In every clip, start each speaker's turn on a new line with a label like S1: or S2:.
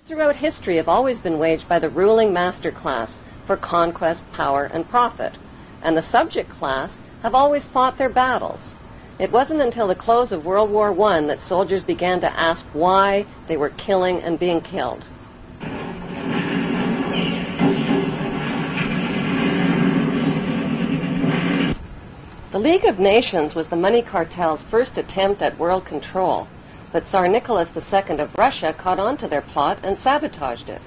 S1: Throughout history have always been waged by the ruling master class for conquest, power, and profit, and the subject class have always fought their battles. It wasn't until the close of World War I that soldiers began to ask why they were killing and being killed. The League of Nations was the money cartel's first attempt at world control, but Tsar Nicholas II of Russia caught on to their plot and sabotaged it.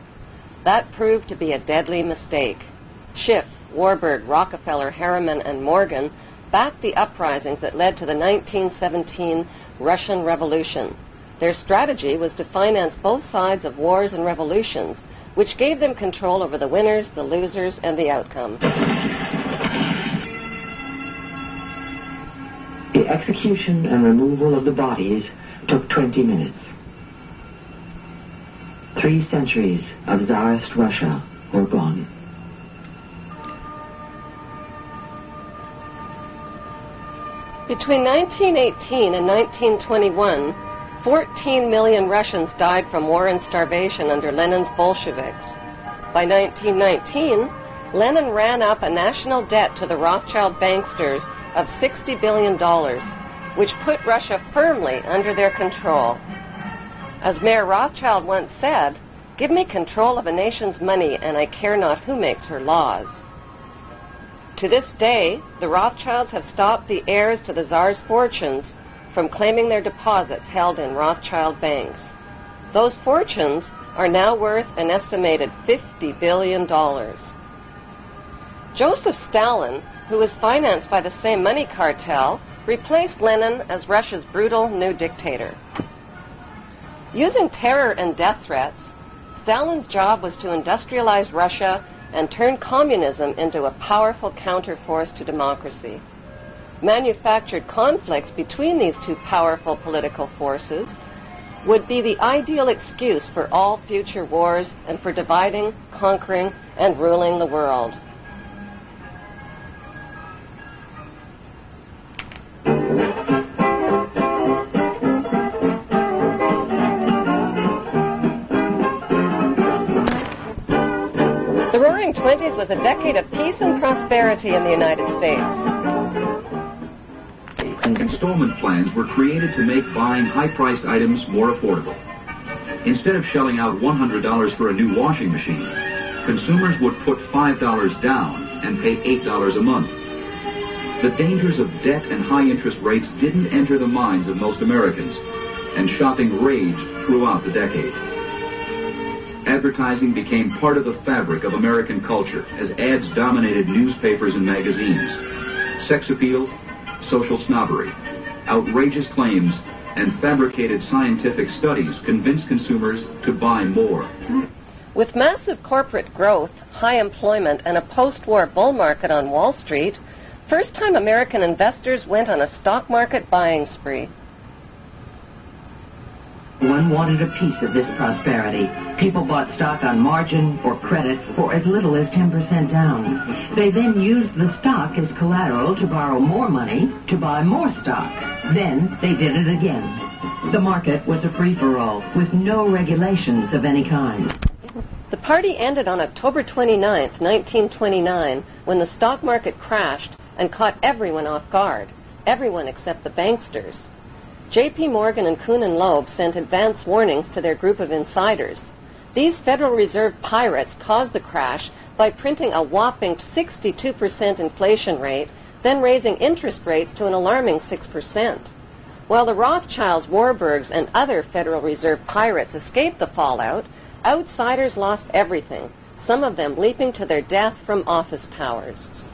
S1: That proved to be a deadly mistake. Schiff, Warburg, Rockefeller, Harriman, and Morgan backed the uprisings that led to the 1917 Russian Revolution. Their strategy was to finance both sides of wars and revolutions, which gave them control over the winners, the losers, and the outcome.
S2: The execution and removal of the bodies took 20 minutes. 3 centuries of Tsarist Russia were gone.
S1: Between 1918 and 1921, 14 million Russians died from war and starvation under Lenin's Bolsheviks. By 1919, Lenin ran up a national debt to the Rothschild banksters of $60 billion, which put Russia firmly under their control. As Mayor Rothschild once said, "Give me control of a nation's money, and I care not who makes her laws." To this day, the Rothschilds have stopped the heirs to the Tsar's fortunes from claiming their deposits held in Rothschild banks. Those fortunes are now worth an estimated $50 billion. Joseph Stalin, who was financed by the same money cartel, replaced Lenin as Russia's brutal new dictator. Using terror and death threats, Stalin's job was to industrialize Russia and turn communism into a powerful counterforce to democracy. Manufactured conflicts between these two powerful political forces would be the ideal excuse for all future wars and for dividing, conquering, and ruling the world. The Roaring Twenties was a decade of peace and prosperity in the United States.
S3: Installment plans were created to make buying high-priced items more affordable. Instead of shelling out $100 for a new washing machine, consumers would put $5 down and pay $8 a month. The dangers of debt and high interest rates didn't enter the minds of most Americans, and shopping raged throughout the decade. Advertising became part of the fabric of American culture as ads dominated newspapers and magazines. Sex appeal, social snobbery, outrageous claims, and fabricated scientific studies convinced consumers to buy more.
S1: With massive corporate growth, high employment, and a post-war bull market on Wall Street, first-time American investors went on a stock market buying spree.
S2: One wanted a piece of this prosperity. People bought stock on margin or credit for as little as 10% down. They then used the stock as collateral to borrow more money to buy more stock. Then they did it again. The market was a free-for-all with no regulations of any kind.
S1: The party ended on October 29, 1929, when the stock market crashed and caught everyone off guard, everyone except the banksters. J.P. Morgan and Kuhn and Loeb sent advance warnings to their group of insiders. These Federal Reserve pirates caused the crash by printing a whopping 62% inflation rate, then raising interest rates to an alarming 6%. While the Rothschilds, Warburgs, and other Federal Reserve pirates escaped the fallout, outsiders lost everything, some of them leaping to their death from office towers.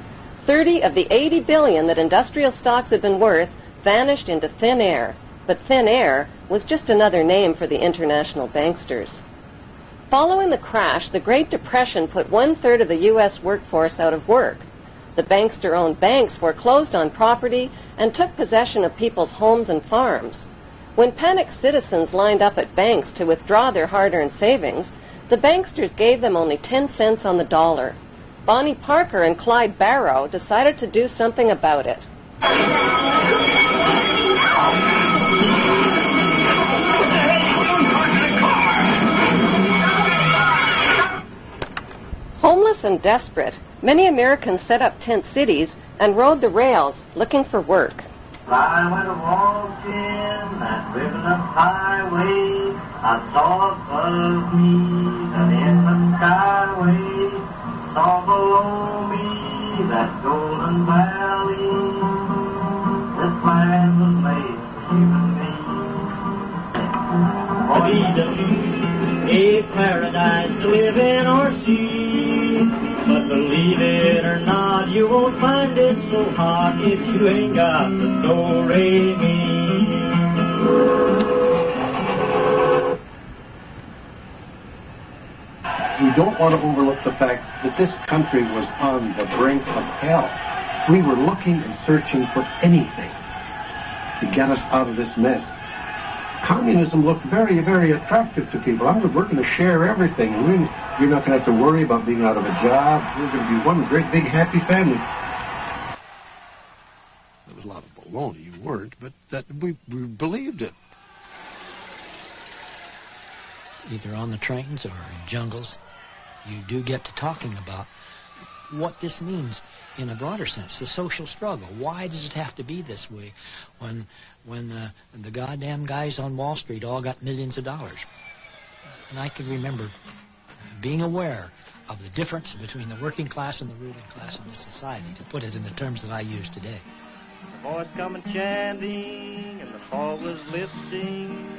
S1: 30 of the 80 billion that industrial stocks had been worth vanished into thin air. But thin air was just another name for the international banksters. Following the crash, the Great Depression put 1/3 of the U.S. workforce out of work. The bankster-owned banks foreclosed on property and took possession of people's homes and farms. When panicked citizens lined up at banks to withdraw their hard-earned savings, the banksters gave them only 10 cents on the dollar. Bonnie Parker and Clyde Barrow decided to do something about it. and desperate, many Americans set up tent cities and rode the rails looking for work.
S4: I went a-walking that riven-up highway. I saw above me that inland skyway. Saw below me that golden valley. This land was made for you and me. A paradise to live in or see. But believe it or not, you won't find it so hot if you ain't got the do-re-mi.
S5: We don't want to overlook the fact that this country was on the brink of hell. We were looking and searching for anything to get us out of this mess. Communism looked very, very attractive to people. We're going to share everything. You're not going to have to worry about being out of a job. We're going to be one great, big, happy family. There was a lot of baloney. You weren't, but that we believed it.
S6: Either on the trains or in jungles, you do get to talking about what this means in a broader sense, the social struggle. Why does it have to be this way when the goddamn guys on Wall Street all got millions of dollars? And I can remember being aware of the difference between the working class and the ruling class in this society, to put it in the terms that I use today.
S4: The boys come chanting and the fog was lifting.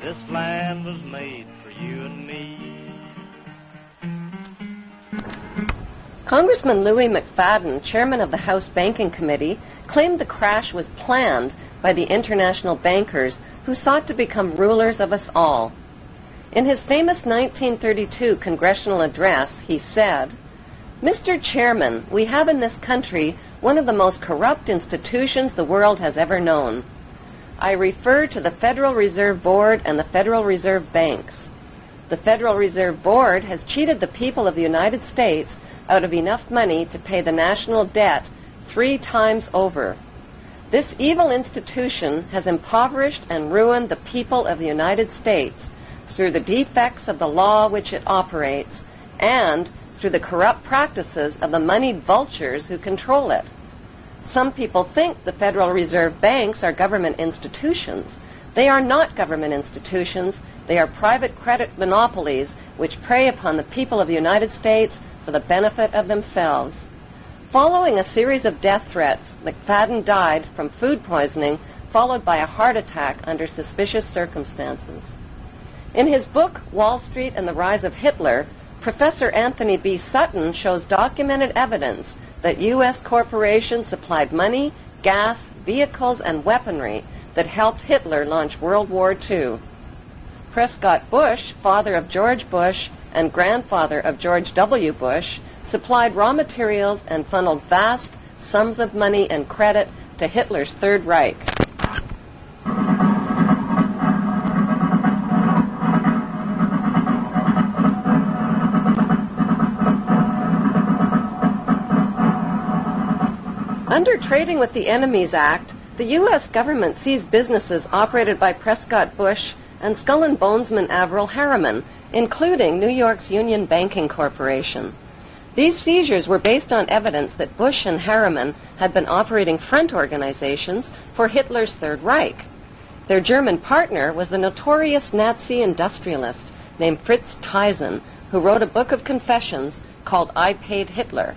S4: This land was made for you and me.
S1: Congressman Louis McFadden, chairman of the House Banking Committee, claimed the crash was planned by the international bankers who sought to become rulers of us all. In his famous 1932 congressional address, he said, "Mr. Chairman, we have in this country one of the most corrupt institutions the world has ever known. I refer to the Federal Reserve Board and the Federal Reserve Banks. The Federal Reserve Board has cheated the people of the United States out of enough money to pay the national debt 3 times over. This evil institution has impoverished and ruined the people of the United States through the defects of the law which it operates and through the corrupt practices of the moneyed vultures who control it. Some people think the Federal Reserve banks are government institutions. They are not government institutions. They are private credit monopolies which prey upon the people of the United States for the benefit of themselves." Following a series of death threats, McFadden died from food poisoning, followed by a heart attack under suspicious circumstances. In his book, Wall Street and the Rise of Hitler, Professor Anthony B. Sutton shows documented evidence that U.S. corporations supplied money, gas, vehicles, and weaponry that helped Hitler launch World War II. Prescott Bush, father of George Bush and grandfather of George W. Bush, supplied raw materials and funneled vast sums of money and credit to Hitler's Third Reich. Under Trading with the Enemies Act, the U.S. government seized businesses operated by Prescott Bush and Skull and Bonesman Averell Harriman, including New York's Union Banking Corporation. These seizures were based on evidence that Bush and Harriman had been operating front organizations for Hitler's Third Reich. Their German partner was the notorious Nazi industrialist named Fritz Thyssen, who wrote a book of confessions called I Paid Hitler.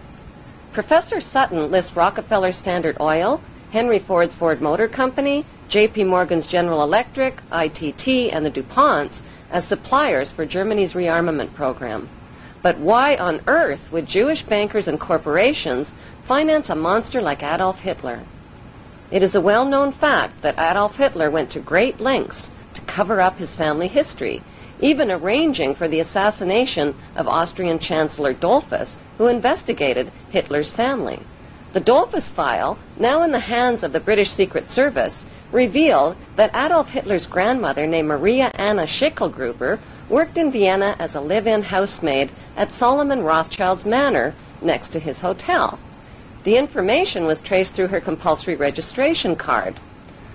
S1: Professor Sutton lists Rockefeller Standard Oil, Henry Ford's Ford Motor Company, J.P. Morgan's General Electric, ITT, and the DuPonts as suppliers for Germany's rearmament program. But why on earth would Jewish bankers and corporations finance a monster like Adolf Hitler? It is a well-known fact that Adolf Hitler went to great lengths to cover up his family history, even arranging for the assassination of Austrian Chancellor Dollfuss, who investigated Hitler's family. The Dollfuss file, now in the hands of the British Secret Service, revealed that Adolf Hitler's grandmother, named Maria Anna Schicklgruber, worked in Vienna as a live-in housemaid at Solomon Rothschild's manor next to his hotel. The information was traced through her compulsory registration card.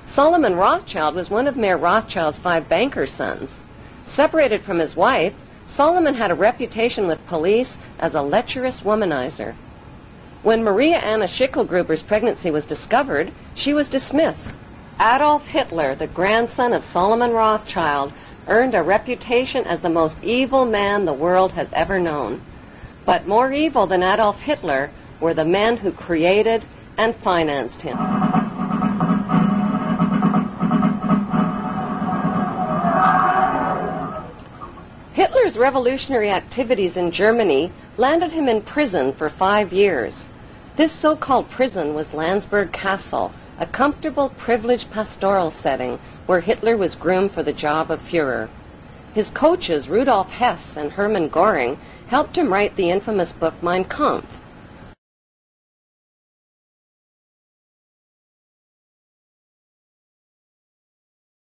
S1: Solomon Rothschild was one of Mayor Rothschild's 5 banker sons. Separated from his wife, Solomon had a reputation with police as a lecherous womanizer. When Maria Anna Schicklgruber's pregnancy was discovered, she was dismissed. Adolf Hitler, the grandson of Solomon Rothschild, earned a reputation as the most evil man the world has ever known. But more evil than Adolf Hitler were the men who created and financed him. Hitler's revolutionary activities in Germany landed him in prison for 5 years. This so-called prison was Landsberg Castle, a comfortable, privileged pastoral setting where Hitler was groomed for the job of Führer. His coaches, Rudolf Hess and Hermann Göring, helped him write the infamous book Mein Kampf,